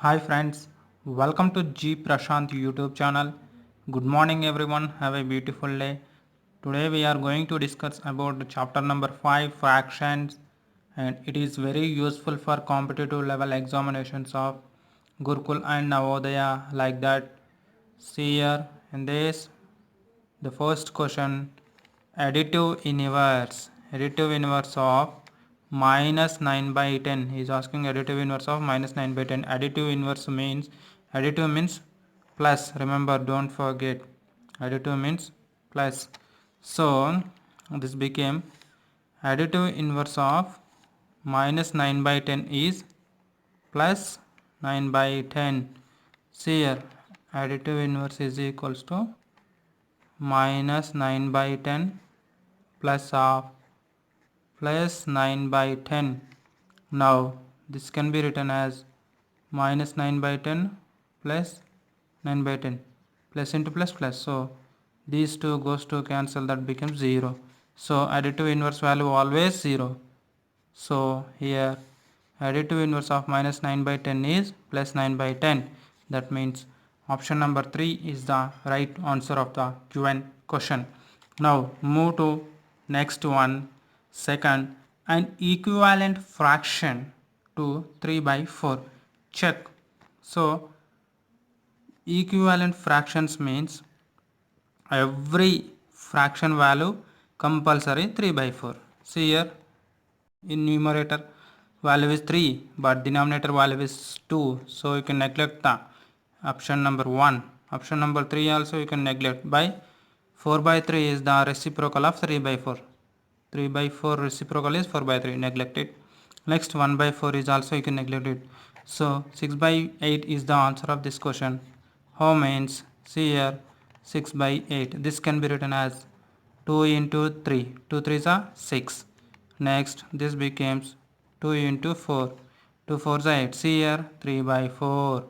Hi friends, welcome to G Prashant YouTube channel. Good morning everyone, have a beautiful day. Today we are going to discuss about the chapter number 5 fractions, and it is very useful for competitive level examinations of Gurukul and Navodaya like that. See here in this the first question, additive inverse of minus 9 by 10. He is asking additive inverse of minus 9 by 10. Additive means plus. Remember, don't forget. Additive means plus. So this became additive inverse of minus 9 by 10 is plus 9 by 10. See here, additive inverse is equals to minus 9 by 10 plus of plus 9 by 10. Now this can be written as minus 9 by 10 plus 9 by 10, plus into plus plus. So these two goes to cancel, that becomes 0. So additive inverse value always 0. So here additive inverse of minus 9 by 10 is plus 9 by 10. That means option number 3 is the right answer of the given question. Now move to next one. Second, an equivalent fraction to 3 by 4. Check. So equivalent fractions means every fraction value compulsory 3 by 4. See here, in numerator value is 3 but denominator value is 2, so you can neglect the option number 1. Option number 3 also you can neglect. By 4 by 3 is the reciprocal of 3 by 4. 3 by 4 reciprocal is 4 by 3, neglect it. Next 1 by 4 is also you can neglect it. So 6 by 8 is the answer of this question. How means, see here, 6 by 8, this can be written as 2 into 3, 2 3s are 6. Next this becomes 2 into 4, 2 4s are 8. See here, 3 by 4.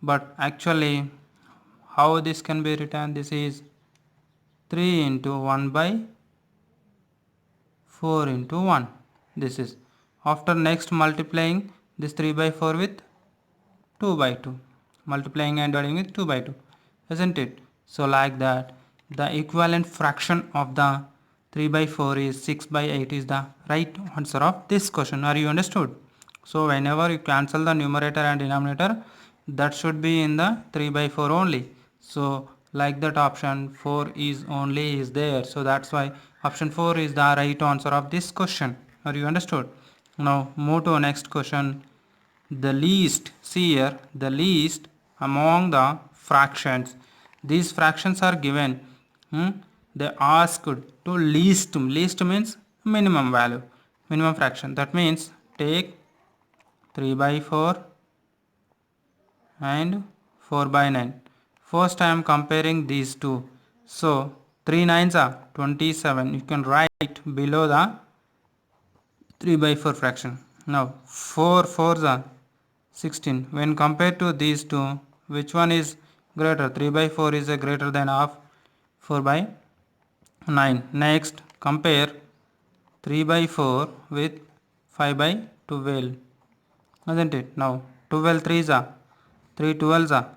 But actually how this can be written, this is 3 into 1 by 4 into 1. This is after next multiplying this 3 by 4 with 2 by 2, multiplying and dividing with 2 by 2, isn't it? So like that the equivalent fraction of the 3 by 4 is 6 by 8 is the right answer of this question. Are you understood? So whenever you cancel the numerator and denominator, that should be in the 3 by 4 only. So like that option 4 is only is there, so that's why option 4 is the right answer of this question. Are you understood? Now move to next question. The least, see here, the least among the fractions, these fractions are given, they asked to least means minimum value, minimum fraction. That means take 3 by 4 and 4 by 9. First I am comparing these two. So 3 nines are 27. You can write below the 3 by 4 fraction. Now 4 fours are 16. When compared to these two, which one is greater? 3 by 4 is a greater than of 4 by 9. Next compare 3 by 4 with 5 by 12. Isn't it? Now 12 threes are 3 12s are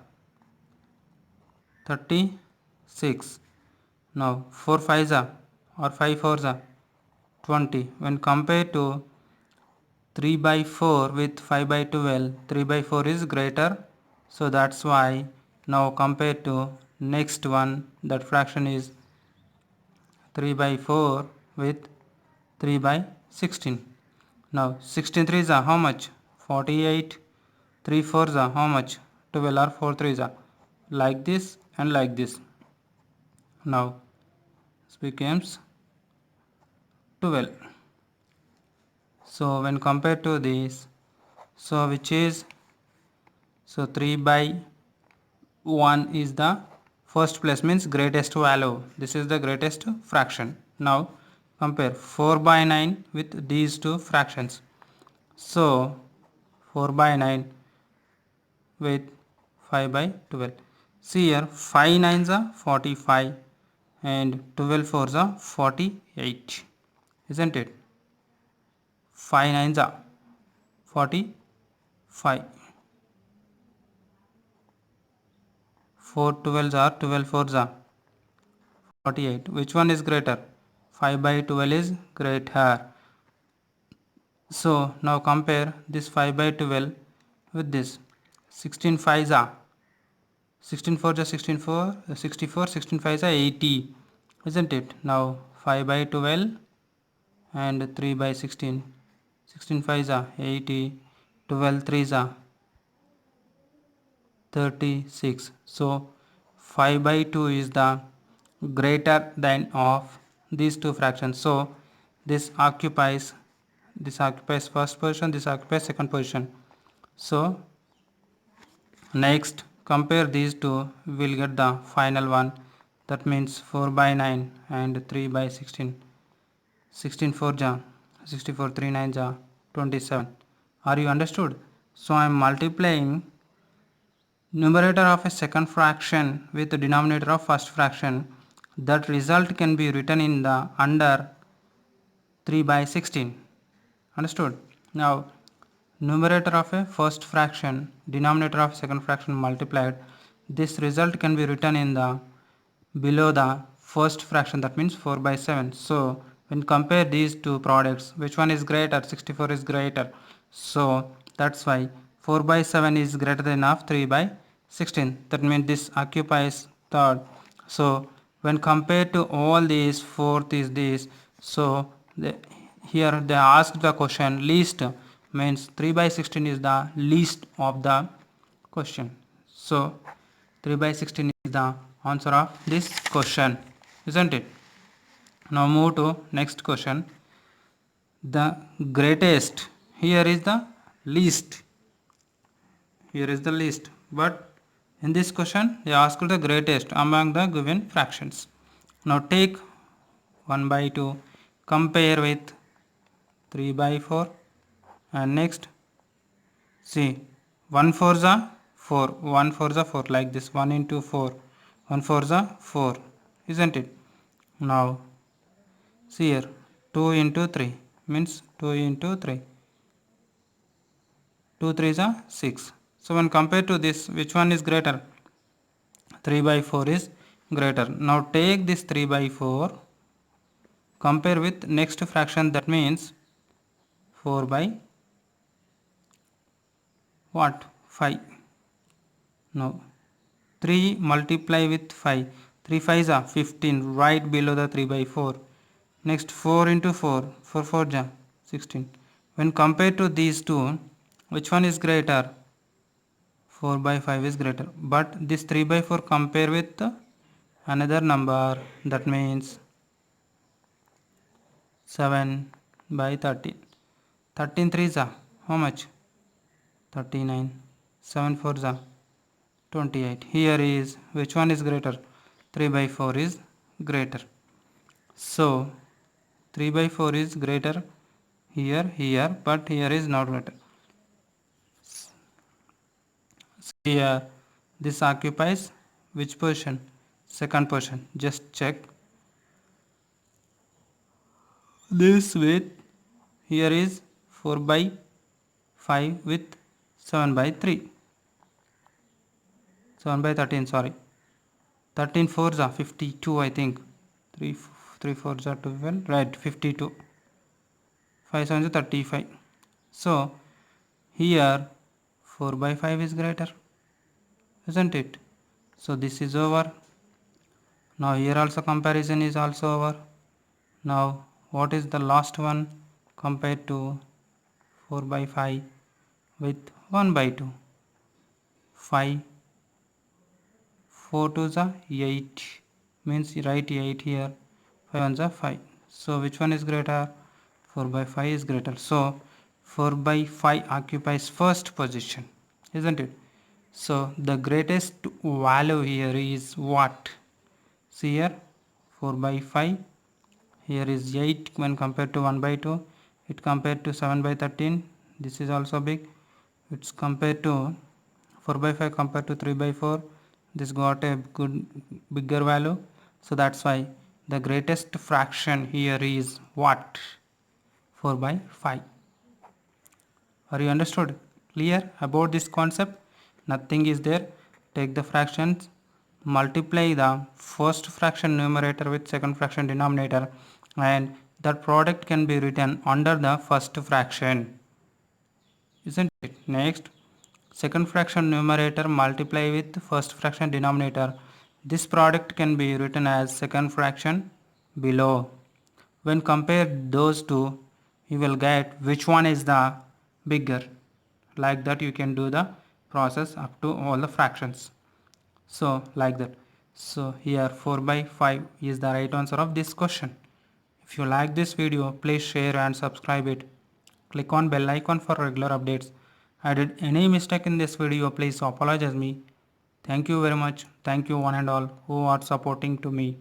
36. Now 4 5s are or 5 4s are 20. When compared to 3 by 4 with 5 by 12, 3 by 4 is greater. So that's why now compared to next one, that fraction is 3 by 4 with 3 by 16. Now 16 threes are how much? 48. 3 fours are how much? 12 or 4 threes are like this and like this. Now this becomes 12. So when compared to this, so which is, so 3 by 1 is the first place, means greatest value. This is the greatest fraction. Now compare 4 by 9 with these two fractions. So 4 by 9 with 5 by 12. See here, 5 nines are 45 and 12 fours are 48. Isn't it? 5 nines are 45. 4 12s are 12 4s are 48. Which one is greater? 5 by 12 is greater. So now compare this 5 by 12 with this 16 5s are 16 4s are 16 4 64 16 5s are 80, isn't it? Now 5 by 12 and 3 by 16 16 5s are 80, 12 3s are 36. So 5 by 2 is the greater than of these two fractions. So this occupies first position, this occupies second position. So next compare these two, we will get the final one, that means 4 by 9 and 3 by 16. 16 4 ja 64, 3 9 ja 27. Are you understood? So I am multiplying numerator of a second fraction with the denominator of first fraction. That result can be written in the under 3 by 16. Understood? Now numerator of a first fraction, denominator of second fraction multiplied, this result can be written in the below the first fraction, that means 4 by 7. So when compare these two products, which one is greater? 64 is greater. So that's why 4 by 7 is greater than of 3 by 16. That means this occupies third. So when compared to all these, fourth is this. So here they asked the question least, means 3 by 16 is the least of the question. So 3 by 16 is the answer of this question, isn't it? Now move to next question. The greatest, here is the least, here is the least, but in this question they asked the greatest among the given fractions. Now take 1 by 2, compare with 3 by 4, and next see 1 4s are 4, 1 4s are 4, like this, 1 into 4, 1 4s are 4, isn't it? Now see here 2 into 3 means 2 into 3, 2 3s are 6. So when compared to this, which one is greater? 3 by 4 is greater. Now take this 3 by 4, compare with next fraction, that means 4 by what? 5. Now 3 multiply with 5, 3 5s are 15, right below the 3 by 4. Next 4 into 4, 4 4 ja 16. When compared to these two, which one is greater? 4 by 5 is greater. But this 3 by 4 compare with another number, that means 7 by 13. 13 3s are how much? 39. 7 4s are 28. Here is, which one is greater? 3 by 4 is greater. So 3 by 4 is greater here, but here is not greater. So here this occupies which position? Second position. Just check this with, here is 4 by 5 with 7 by 3, 7 by 13, sorry, 13 4s are 52, I think, 3 4s are 12, right, 52, 5 7s are 35. So here 4 by 5 is greater, isn't it? So this is over. Now here also comparison is also over. Now what is the last one compared to 4 by 5 with 1 by 2? 5, 4 2s are 8, means write 8 here, 5 1s are 5. So which one is greater? 4 by 5 is greater. So 4 by 5 occupies first position, isn't it? So the greatest value here is what? See here 4 by 5, here is 8 when compared to 1 by 2, it compared to 7 by 13, this is also big, it's compared to 4 by 5 compared to 3 by 4, this got a good bigger value. So that's why the greatest fraction here is what? 4 by 5. Are you understood? Clear about this concept? Nothing is there. Take the fractions, multiply the first fraction numerator with second fraction denominator, and that product can be written under the first fraction, isn't it? Next, second fraction numerator multiply with first fraction denominator. This product can be written as second fraction below. When compare those two, you will get which one is the bigger. Like that you can do the process up to all the fractions. So like that. So here 4 by 5 is the right answer of this question. If you like this video, please share and subscribe it. Click on bell icon for regular updates. I did any mistake in this video, please apologize me. Thank you very much. Thank you one and all who are supporting to me.